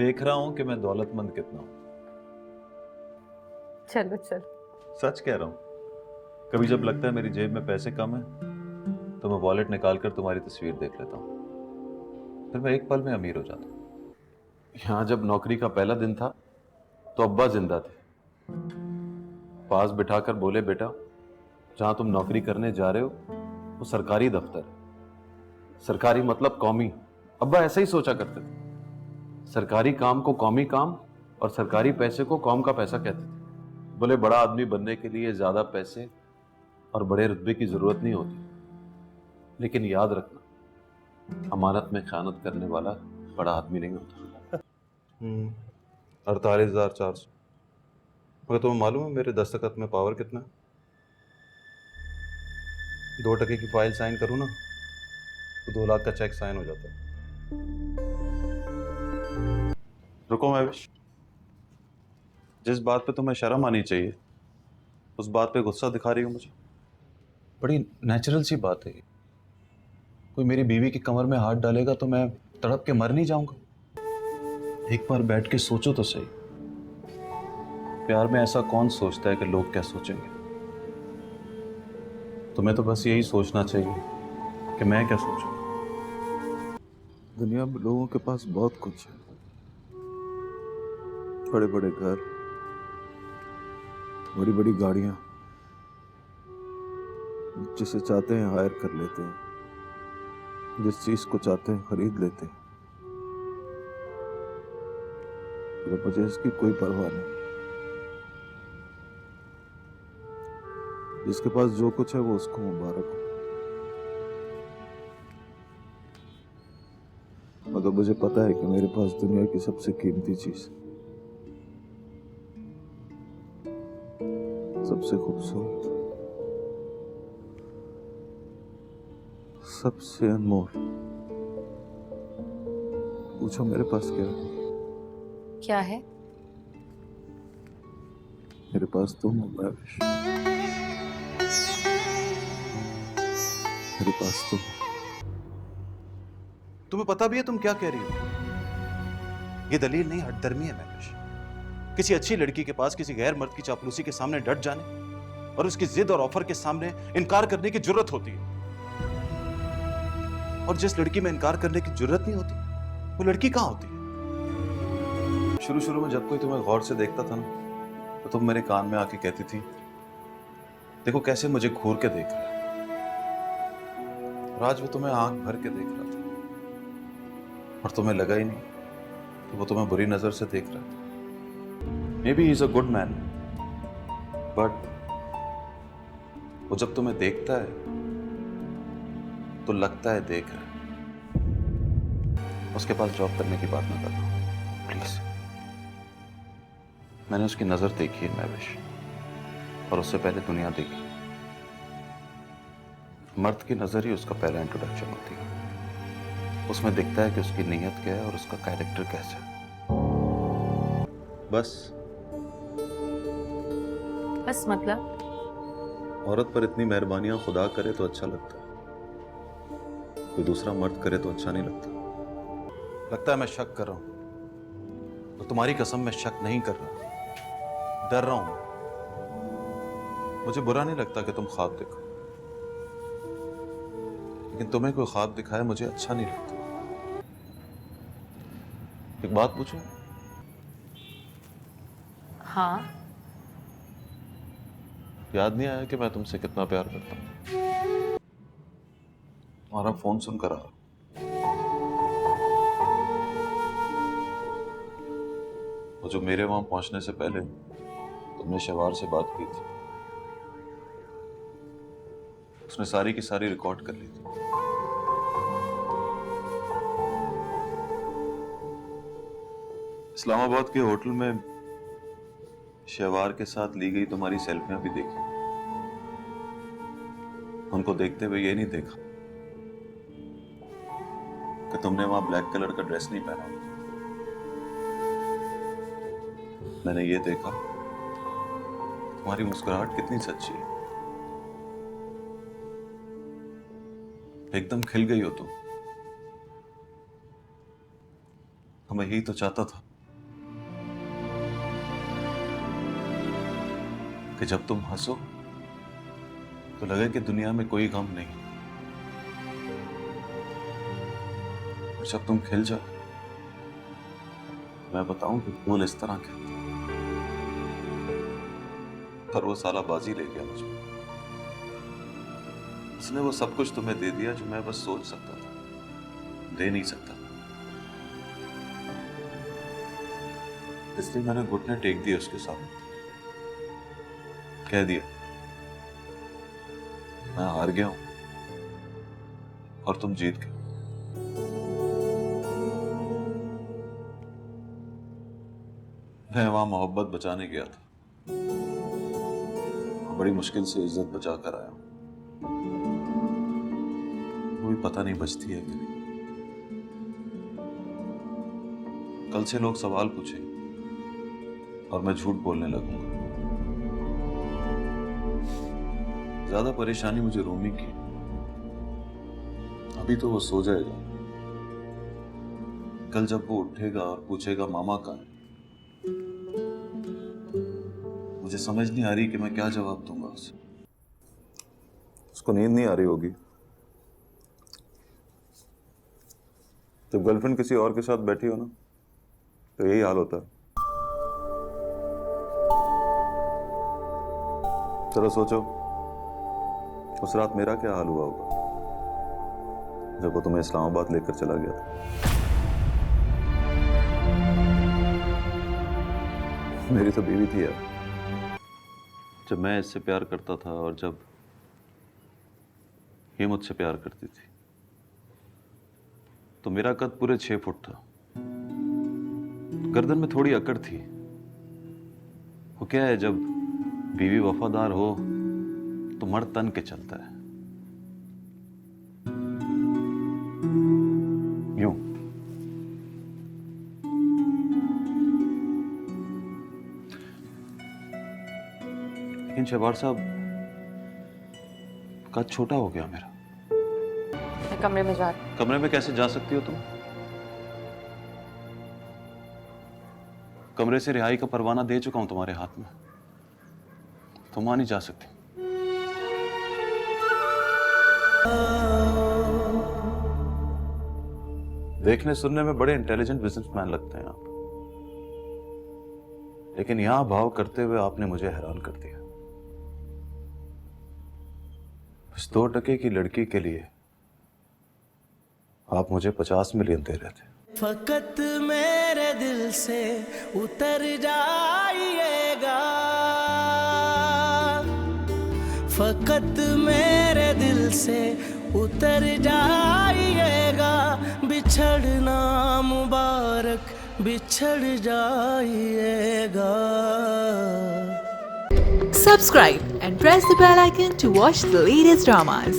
देख रहा हूं कि मैं दौलतमंद कितना हूं। चलो चलो। सच कह रहा हूं, कभी जब लगता है मेरी जेब में पैसे कम है तो मैं वॉलेट निकालकर तुम्हारी तस्वीर देख लेता हूं, फिर मैं एक पल में अमीर हो जाता हूं। यहां जब नौकरी का पहला दिन था तो अब्बा जिंदा थे। पास बिठाकर बोले, बेटा जहां तुम नौकरी करने जा रहे हो वो सरकारी दफ्तर है। सरकारी मतलब कौमी। अब्बा ऐसा ही सोचा करते थे, सरकारी काम को कौमी काम और सरकारी पैसे को कौम का पैसा कहते थे। बोले बड़ा आदमी बनने के लिए ज्यादा पैसे और बड़े रुतबे की जरूरत नहीं होती, लेकिन याद रखना अमानत में खयानत करने वाला बड़ा आदमी नहीं होता। 48,400। मगर तुम्हें मालूम है मेरे दस्तखत में पावर कितना है? 2 टके की फाइल साइन करूं ना तो 2 लाख का चेक साइन हो जाता है। रुको महविश, जिस बात पे तुम्हें शर्म आनी चाहिए उस बात पे गुस्सा दिखा रही हो मुझे। बड़ी नेचुरल सी बात है ये। कोई मेरी बीवी की कमर में हाथ डालेगा तो मैं तड़प के मर नहीं जाऊंगा? एक बार बैठ के सोचो तो सही, प्यार में ऐसा कौन सोचता है कि लोग क्या सोचेंगे। तुम्हें तो बस यही सोचना चाहिए कि मैं क्या सोचूं। दुनिया में लोगों के पास बहुत कुछ है, बड़े बड़े घर, बड़ी बड़ी गाड़ियां, जिसे चाहते हैं हायर कर लेते हैं, जिस चीज को चाहते हैं खरीद लेते हैं। तो मुझे इसकी कोई परवाह नहीं। जिसके पास जो कुछ है वो उसको मुबारक हो, मगर मुझे पता है कि मेरे पास दुनिया की सबसे कीमती चीज, सबसे खूबसूरत, सबसे अनमोल। पूछो मेरे पास क्या है? क्या है? मेरे पास तुम हो महविश, मेरे पास तुम हो। तुम्हें पता भी है तुम क्या कह रही हो? ये दलील नहीं, हठधर्मी है महविश। किसी अच्छी लड़की के पास किसी गैर मर्द की चापलूसी के सामने डट जाने और उसकी जिद और ऑफर के सामने इनकार करने की जरूरत होती है। और जिस लड़की में इनकार करने की जरूरत नहीं होती वो लड़की कहां होती है? शुरू शुरू में जब कोई तुम्हें गौर से देखता था ना तो तुम मेरे कान में आके कहती थी, देखो कैसे मुझे घूर के देख रहा है। और आज वो तुम्हें आंख भर के देख रहा था और तुम्हें लगा ही नहीं कि वो तुम्हें बुरी नजर से देख रहा था। May be he is a good man, but वो जब तुम्हें देखता है तो लगता है देख रहा है। उसके पास जॉब करने की बात ना करना प्लीज। मैंने उसकी नजर देखी है महविश, और उससे पहले दुनिया देखी। मर्द की नजर ही उसका पहला इंट्रोडक्शन होती है। उसमें दिखता है कि उसकी नीयत क्या है और उसका कैरेक्टर कैसा है। बस बस मतलब? औरत पर इतनी मेहरबानियां खुदा करे तो अच्छा लगता है, कोई दूसरा मर्द करे तो अच्छा नहीं लगता। लगता है मैं शक कर रहा हूं, तो तुम्हारी कसम मैं शक नहीं कर रहा, डर रहा हूं। मुझे बुरा नहीं लगता कि तुम ख्वाब देखो, लेकिन तुम्हें कोई ख्वाब दिखाए मुझे अच्छा नहीं लगता। एक बात पूछूं? हाँ। याद नहीं आया कि मैं तुमसे कितना प्यार करता हूं? तुम्हारा फोन सुनकर आ रहा। वो जो मेरे वहां पहुंचने से पहले तुमने शहवार से बात की थी, उसने सारी की सारी रिकॉर्ड कर ली थी। इस्लामाबाद के होटल में शहवार के साथ ली गई तुम्हारी सेल्फियां भी देखी। उनको देखते हुए ये नहीं देखा कि तुमने वहां ब्लैक कलर का ड्रेस नहीं पहना। मैंने ये देखा तुम्हारी मुस्कुराहट कितनी सच्ची है, एकदम खिल गई हो तुम। मैं यही तो चाहता था कि जब तुम हंसो तो लगे कि दुनिया में कोई गम नहीं, और जब तुम खिल जाओ मैं बताऊं कि बोल इस तरह के, पर वो साला बाजी ले गया मुझे। उसने वो सब कुछ तुम्हें दे दिया जो मैं बस सोच सकता था, दे नहीं सकता। इसलिए मैंने घुटने टेक दिए उसके सामने, कह दिया मैं हार गया हूं और तुम जीत गए। मैं वहां मोहब्बत बचाने गया था, बड़ी मुश्किल से इज्जत बचा कर आया हूं, वो भी पता नहीं बचती है कि नहीं। कल से लोग सवाल पूछेंगे और मैं झूठ बोलने लगूंगा। ज्यादा परेशानी मुझे रूमी की, अभी तो वो सो जाएगा, कल जब वो उठेगा और पूछेगा मामा कहाँ है, मुझे समझ नहीं आ रही कि मैं क्या जवाब दूंगा उसे। उसको नींद नहीं आ रही होगी। जब गर्लफ्रेंड किसी और के साथ बैठी हो ना तो यही हाल होता है। चलो सोचो उस रात मेरा क्या हाल हुआ होगा जब वो तुम्हें इस्लामाबाद लेकर चला गया था। मेरी तो बीवी थी यार। जब मैं इससे प्यार करता था और जब ये मुझसे प्यार करती थी तो मेरा कद पूरे 6 फुट था, गर्दन में थोड़ी अकड़ थी। वो क्या है, जब बीवी वफादार हो तो मर्द तन के चलता है, यूं। लेकिन शहबार साहब कद छोटा हो गया मेरा। मैं कमरे में जा रही कमरे में कैसे जा सकती हो तुम? कमरे से रिहाई का परवाना दे चुका हूं तुम्हारे हाथ में, तुम वहां नहीं जा सकती। देखने सुनने में बड़े इंटेलिजेंट बिजनेसमैन लगते हैं आप, लेकिन यहां भाव करते हुए आपने मुझे हैरान कर दिया। इस 2 टके की लड़की के लिए आप मुझे 50 मिलियन दे रहे थे। फकत मेरे दिल से उतर जाइएगा, फकत मेरे दिल से उतर जाइएगा, बिछड़ना मुबारक बिछड़ जाइएगा। Subscribe and press the bell icon to watch the latest dramas.